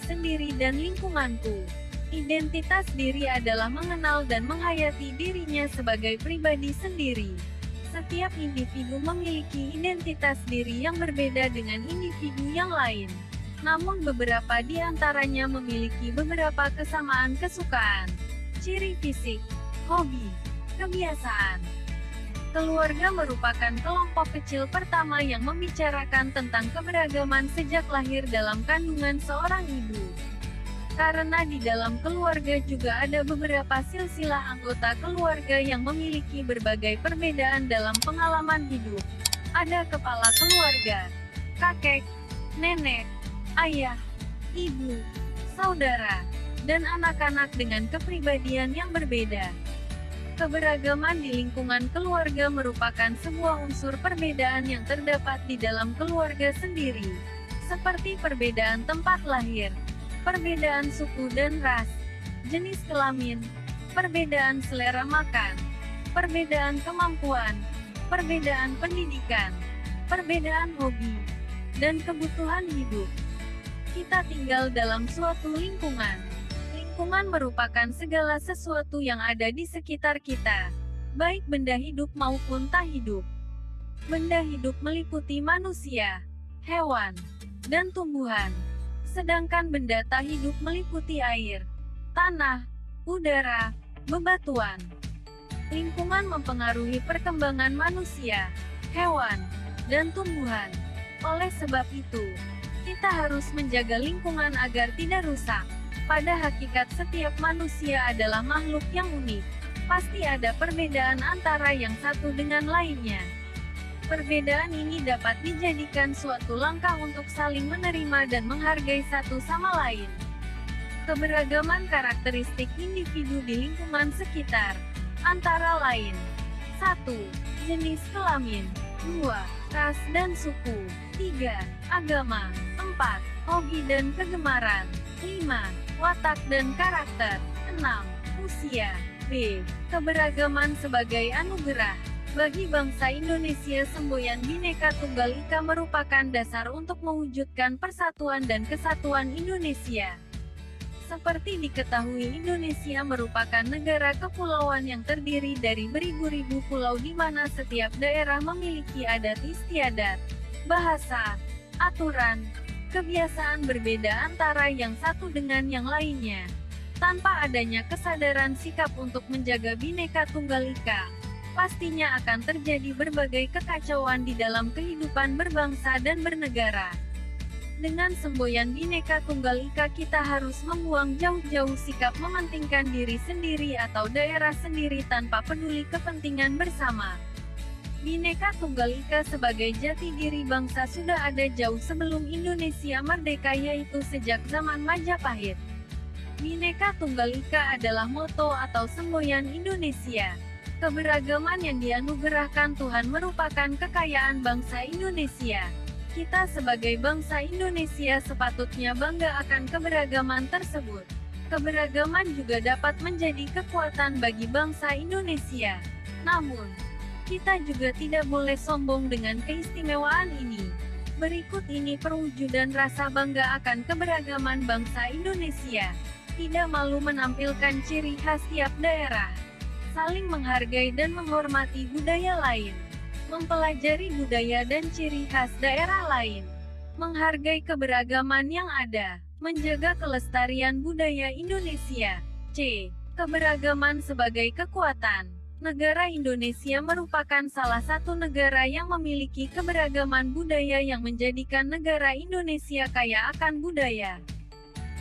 sendiri dan lingkunganku. Identitas diri adalah mengenal dan menghayati dirinya sebagai pribadi sendiri. Setiap individu memiliki identitas diri yang berbeda dengan individu yang lain. Namun beberapa di antaranya memiliki beberapa kesamaan kesukaan, ciri fisik, hobi, kebiasaan. Keluarga merupakan kelompok kecil pertama yang membicarakan tentang keberagaman sejak lahir dalam kandungan seorang ibu. Karena di dalam keluarga juga ada beberapa silsilah anggota keluarga yang memiliki berbagai perbedaan dalam pengalaman hidup. Ada kepala keluarga, kakek, nenek, ayah, ibu, saudara, dan anak-anak dengan kepribadian yang berbeda. Keberagaman di lingkungan keluarga merupakan sebuah unsur perbedaan yang terdapat di dalam keluarga sendiri, seperti perbedaan tempat lahir, perbedaan suku dan ras, jenis kelamin, perbedaan selera makan, perbedaan kemampuan, perbedaan pendidikan, perbedaan hobi, dan kebutuhan hidup. Kita tinggal dalam suatu lingkungan. Lingkungan merupakan segala sesuatu yang ada di sekitar kita, baik benda hidup maupun tak hidup. Benda hidup meliputi manusia, hewan, dan tumbuhan. Sedangkan benda tak hidup meliputi air, tanah, udara, bebatuan. Lingkungan mempengaruhi perkembangan manusia, hewan, dan tumbuhan. Oleh sebab itu, kita harus menjaga lingkungan agar tidak rusak. Pada hakikat setiap manusia adalah makhluk yang unik. Pasti ada perbedaan antara yang satu dengan lainnya. Perbedaan ini dapat dijadikan suatu langkah untuk saling menerima dan menghargai satu sama lain. Keberagaman karakteristik individu di lingkungan sekitar, antara lain: 1. Jenis kelamin. 2. Ras dan suku. 3. Agama. 4. Hobi dan kegemaran. 5. Watak dan karakter. 6. Usia. B. Keberagaman sebagai anugerah. Bagi bangsa Indonesia, semboyan Bhinneka Tunggal Ika merupakan dasar untuk mewujudkan persatuan dan kesatuan Indonesia. Seperti diketahui, Indonesia merupakan negara kepulauan yang terdiri dari beribu-ribu pulau di mana setiap daerah memiliki adat istiadat, bahasa, aturan, kebiasaan berbeda antara yang satu dengan yang lainnya. Tanpa adanya kesadaran sikap untuk menjaga Bhinneka Tunggal Ika, pastinya akan terjadi berbagai kekacauan di dalam kehidupan berbangsa dan bernegara. Dengan semboyan Bhinneka Tunggal Ika, kita harus membuang jauh-jauh sikap mementingkan diri sendiri atau daerah sendiri tanpa peduli kepentingan bersama. Bhinneka Tunggal Ika sebagai jati diri bangsa sudah ada jauh sebelum Indonesia merdeka, yaitu sejak zaman Majapahit. Bhinneka Tunggal Ika adalah moto atau semboyan Indonesia. Keberagaman yang dianugerahkan Tuhan merupakan kekayaan bangsa Indonesia. Kita sebagai bangsa Indonesia sepatutnya bangga akan keberagaman tersebut. Keberagaman juga dapat menjadi kekuatan bagi bangsa Indonesia. Namun, kita juga tidak boleh sombong dengan keistimewaan ini. Berikut ini perwujudan rasa bangga akan keberagaman bangsa Indonesia. Tidak malu menampilkan ciri khas tiap daerah. Saling menghargai dan menghormati budaya lain. Mempelajari budaya dan ciri khas daerah lain. Menghargai keberagaman yang ada. Menjaga kelestarian budaya Indonesia. C. Keberagaman sebagai kekuatan. Negara Indonesia merupakan salah satu negara yang memiliki keberagaman budaya yang menjadikan negara Indonesia kaya akan budaya.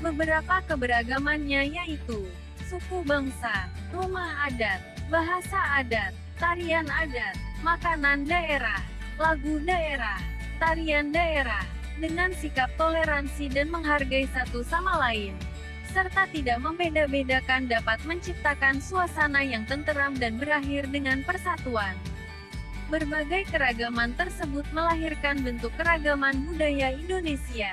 Beberapa keberagamannya yaitu suku bangsa, rumah adat, bahasa adat, tarian adat, makanan daerah, lagu daerah, tarian daerah, dengan sikap toleransi dan menghargai satu sama lain, serta tidak membeda-bedakan dapat menciptakan suasana yang tenteram dan berakhir dengan persatuan. Berbagai keragaman tersebut melahirkan bentuk keragaman budaya Indonesia.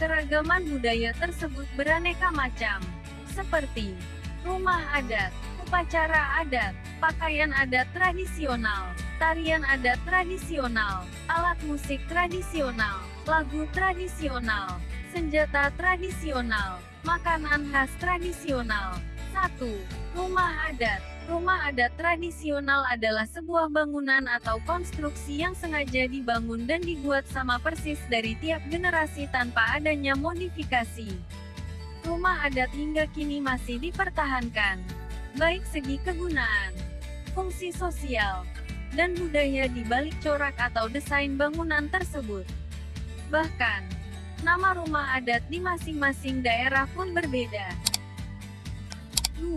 Keragaman budaya tersebut beraneka macam, seperti rumah adat, upacara adat, pakaian adat tradisional, tarian adat tradisional, alat musik tradisional, lagu tradisional, senjata tradisional, makanan khas tradisional. 1. Rumah adat. Rumah adat tradisional adalah sebuah bangunan atau konstruksi yang sengaja dibangun dan dibuat sama persis dari tiap generasi tanpa adanya modifikasi. Rumah adat hingga kini masih dipertahankan, baik segi kegunaan, fungsi sosial, dan budaya di balik corak atau desain bangunan tersebut. Bahkan, nama rumah adat di masing-masing daerah pun berbeda. 2.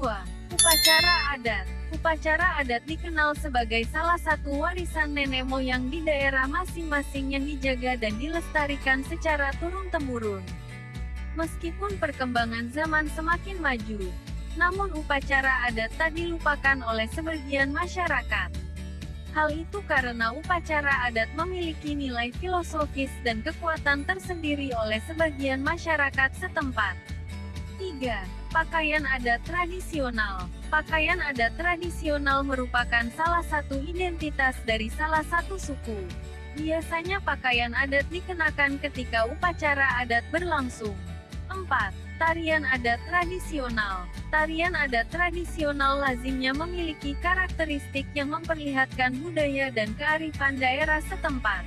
Upacara adat. Upacara adat dikenal sebagai salah satu warisan nenek moyang di daerah masing-masing yang dijaga dan dilestarikan secara turun-temurun. Meskipun perkembangan zaman semakin maju, namun upacara adat tak dilupakan oleh sebagian masyarakat. Hal itu karena upacara adat memiliki nilai filosofis dan kekuatan tersendiri oleh sebagian masyarakat setempat. 3. Pakaian adat tradisional. Pakaian adat tradisional merupakan salah satu identitas dari salah satu suku. Biasanya pakaian adat dikenakan ketika upacara adat berlangsung. 4. Tarian adat tradisional. Tarian adat tradisional lazimnya memiliki karakteristik yang memperlihatkan budaya dan kearifan daerah setempat.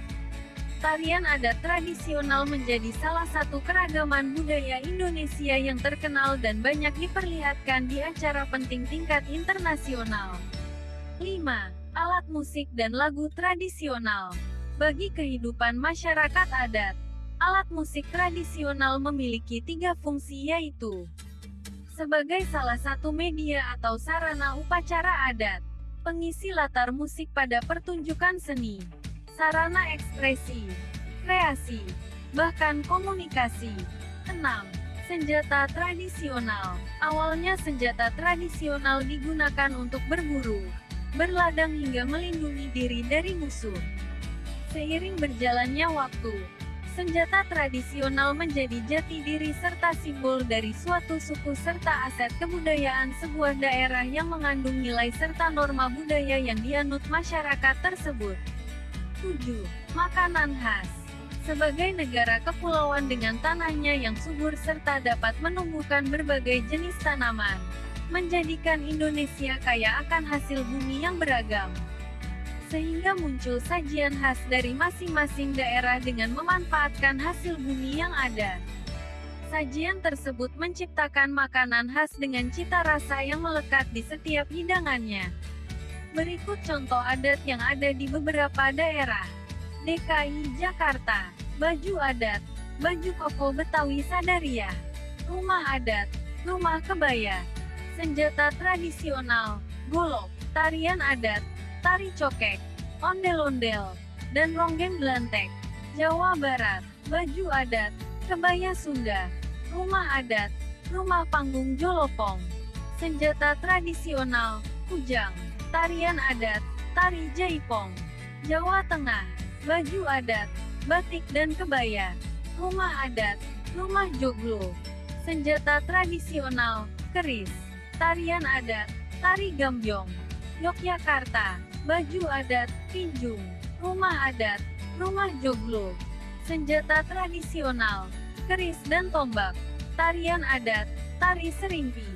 Tarian adat tradisional menjadi salah satu keragaman budaya Indonesia yang terkenal dan banyak diperlihatkan di acara penting tingkat internasional. 5. Alat musik dan lagu tradisional. Bagi kehidupan masyarakat adat, alat musik tradisional memiliki 3 fungsi, yaitu sebagai salah satu media atau sarana upacara adat, pengisi latar musik pada pertunjukan seni, sarana ekspresi, kreasi, bahkan komunikasi. 6. Senjata tradisional. Awalnya senjata tradisional digunakan untuk berburu, berladang hingga melindungi diri dari musuh. Seiring berjalannya waktu, senjata tradisional menjadi jati diri serta simbol dari suatu suku serta aset kebudayaan sebuah daerah yang mengandung nilai serta norma budaya yang dianut masyarakat tersebut. 7. Makanan khas. Sebagai negara kepulauan dengan tanahnya yang subur serta dapat menumbuhkan berbagai jenis tanaman, menjadikan Indonesia kaya akan hasil bumi yang beragam. Sehingga muncul sajian khas dari masing-masing daerah dengan memanfaatkan hasil bumi yang ada. Sajian tersebut menciptakan makanan khas dengan cita rasa yang melekat di setiap hidangannya. Berikut contoh adat yang ada di beberapa daerah. DKI Jakarta. Baju adat, baju koko Betawi Sadaria. Rumah adat, rumah kebaya. Senjata tradisional, golok. Tarian adat, tari cokek, ondel-ondel, dan ronggeng belantek. Jawa Barat, baju adat, kebaya Sunda. Rumah adat, rumah panggung Jolopong. Senjata tradisional, kujang. Tarian adat, tari jaipong. Jawa Tengah, baju adat, batik dan kebaya. Rumah adat, rumah joglo. Senjata tradisional, keris. Tarian adat, tari gambyong. Yogyakarta, baju adat, pinjung. Rumah adat, rumah joglo. Senjata tradisional, keris dan tombak. Tarian adat, tari serimpi.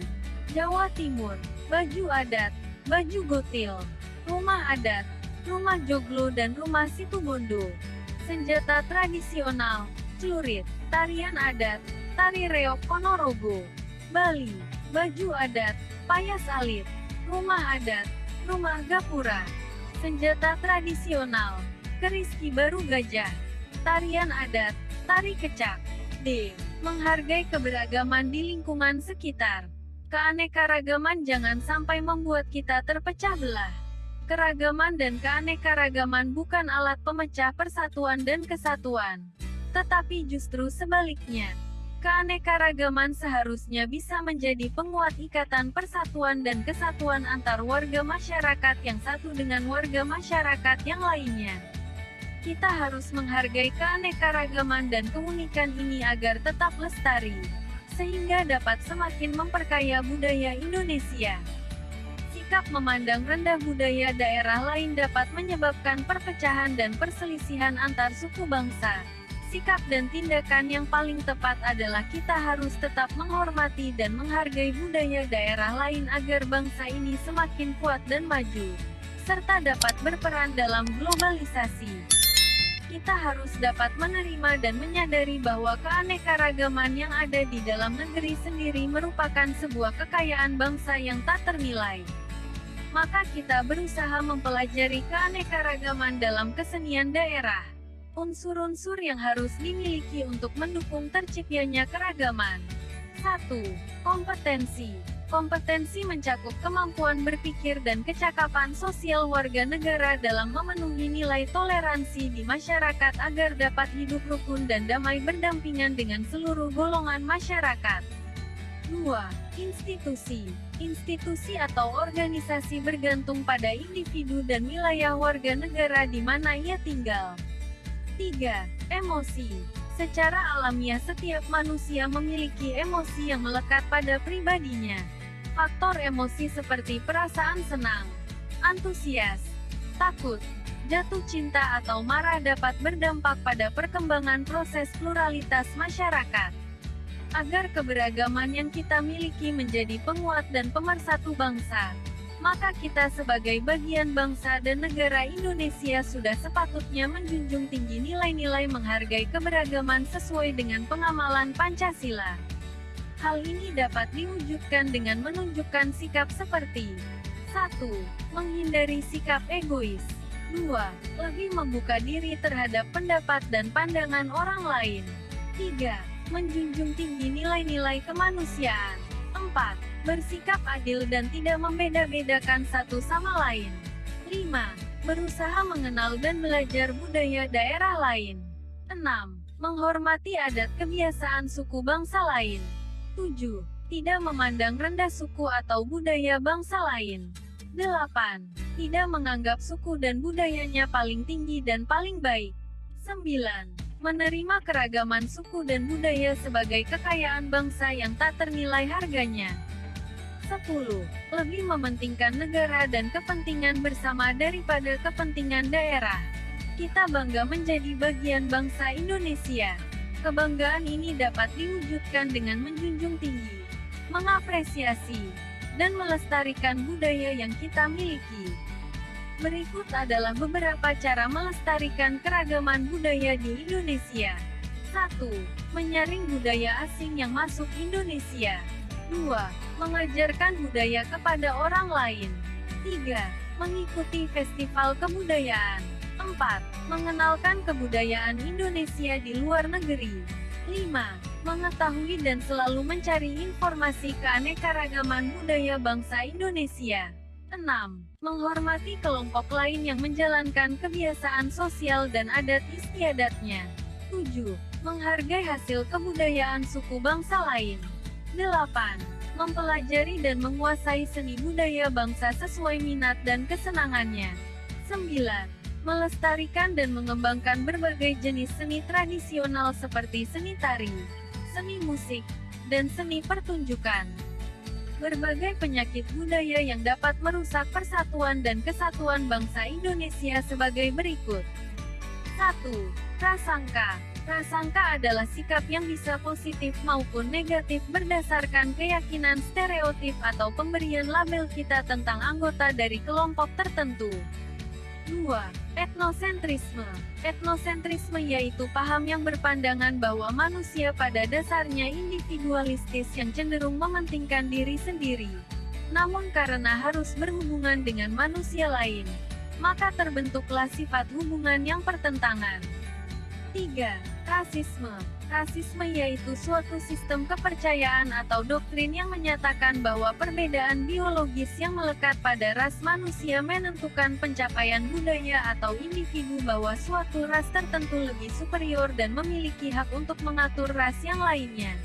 Jawa Timur, baju adat, baju gotil. Rumah adat, rumah joglo dan rumah situbondo. Senjata tradisional, celurit. Tarian adat, tari reok Ponorogo. Bali, baju adat, payas alit. Rumah adat, rumah gapura. Senjata tradisional, keris Ki Baru Gajah. Tarian adat, tari kecak. D. Menghargai keberagaman di lingkungan sekitar. Keanekaragaman jangan sampai membuat kita terpecah belah. Keragaman dan keanekaragaman bukan alat pemecah persatuan dan kesatuan, tetapi justru sebaliknya. Keanekaragaman seharusnya bisa menjadi penguat ikatan persatuan dan kesatuan antar warga masyarakat yang satu dengan warga masyarakat yang lainnya. Kita harus menghargai keanekaragaman dan keunikan ini agar tetap lestari, sehingga dapat semakin memperkaya budaya Indonesia. Sikap memandang rendah budaya daerah lain dapat menyebabkan perpecahan dan perselisihan antar suku bangsa, Sikap dan tindakan yang paling tepat adalah kita harus tetap menghormati dan menghargai budaya daerah lain agar bangsa ini semakin kuat dan maju, serta dapat berperan dalam globalisasi. Kita harus dapat menerima dan menyadari bahwa keanekaragaman yang ada di dalam negeri sendiri merupakan sebuah kekayaan bangsa yang tak ternilai. Maka kita berusaha mempelajari keanekaragaman dalam kesenian daerah. Unsur-unsur yang harus dimiliki untuk mendukung terciptanya keragaman. 1. Kompetensi. Kompetensi mencakup kemampuan berpikir dan kecakapan sosial warga negara dalam memenuhi nilai toleransi di masyarakat agar dapat hidup rukun dan damai berdampingan dengan seluruh golongan masyarakat. 2. Institusi. Institusi atau organisasi bergantung pada individu dan wilayah warga negara di mana ia tinggal. 3. Emosi. Secara alamiah setiap manusia memiliki emosi yang melekat pada pribadinya. Faktor emosi seperti perasaan senang, antusias, takut, jatuh cinta atau marah dapat berdampak pada perkembangan proses pluralitas masyarakat. Agar keberagaman yang kita miliki menjadi penguat dan pemersatu bangsa, maka kita sebagai bagian bangsa dan negara Indonesia sudah sepatutnya menjunjung tinggi nilai-nilai menghargai keberagaman sesuai dengan pengamalan Pancasila. Hal ini dapat diwujudkan dengan menunjukkan sikap seperti 1. Menghindari sikap egois. 2. Lebih membuka diri terhadap pendapat dan pandangan orang lain. 3. Menjunjung tinggi nilai-nilai kemanusiaan. 4. Bersikap adil dan tidak membeda-bedakan satu sama lain. 5. Berusaha mengenal dan belajar budaya daerah lain. 6. Menghormati adat kebiasaan suku bangsa lain. 7. Tidak memandang rendah suku atau budaya bangsa lain. 8. Tidak menganggap suku dan budayanya paling tinggi dan paling baik. 9. Menerima keragaman suku dan budaya sebagai kekayaan bangsa yang tak ternilai harganya. 10. Lebih mementingkan negara dan kepentingan bersama daripada kepentingan daerah. Kita bangga menjadi bagian bangsa Indonesia. Kebanggaan ini dapat diwujudkan dengan menjunjung tinggi, mengapresiasi, dan melestarikan budaya yang kita miliki. Berikut adalah beberapa cara melestarikan keragaman budaya di Indonesia. 1. Menyaring budaya asing yang masuk Indonesia. 2. Mengajarkan budaya kepada orang lain. 3. Mengikuti festival kebudayaan. 4. Mengenalkan kebudayaan Indonesia di luar negeri. 5. Mengetahui dan selalu mencari informasi keanekaragaman budaya bangsa Indonesia. 6. Menghormati kelompok lain yang menjalankan kebiasaan sosial dan adat istiadatnya. 7. Menghargai hasil kebudayaan suku bangsa lain. 8. Mempelajari dan menguasai seni budaya bangsa sesuai minat dan kesenangannya. 9. Melestarikan dan mengembangkan berbagai jenis seni tradisional seperti seni tari, seni musik, dan seni pertunjukan. Berbagai penyakit budaya yang dapat merusak persatuan dan kesatuan bangsa Indonesia sebagai berikut. 1. Prasangka. Prasangka adalah sikap yang bisa positif maupun negatif berdasarkan keyakinan stereotip atau pemberian label kita tentang anggota dari kelompok tertentu. 2. Etnosentrisme. Etnosentrisme yaitu paham yang berpandangan bahwa manusia pada dasarnya individualistis yang cenderung mementingkan diri sendiri. Namun karena harus berhubungan dengan manusia lain, maka terbentuklah sifat hubungan yang pertentangan. 3. Rasisme. Rasisme yaitu suatu sistem kepercayaan atau doktrin yang menyatakan bahwa perbedaan biologis yang melekat pada ras manusia menentukan pencapaian budaya atau individu bahwa suatu ras tertentu lebih superior dan memiliki hak untuk mengatur ras yang lainnya.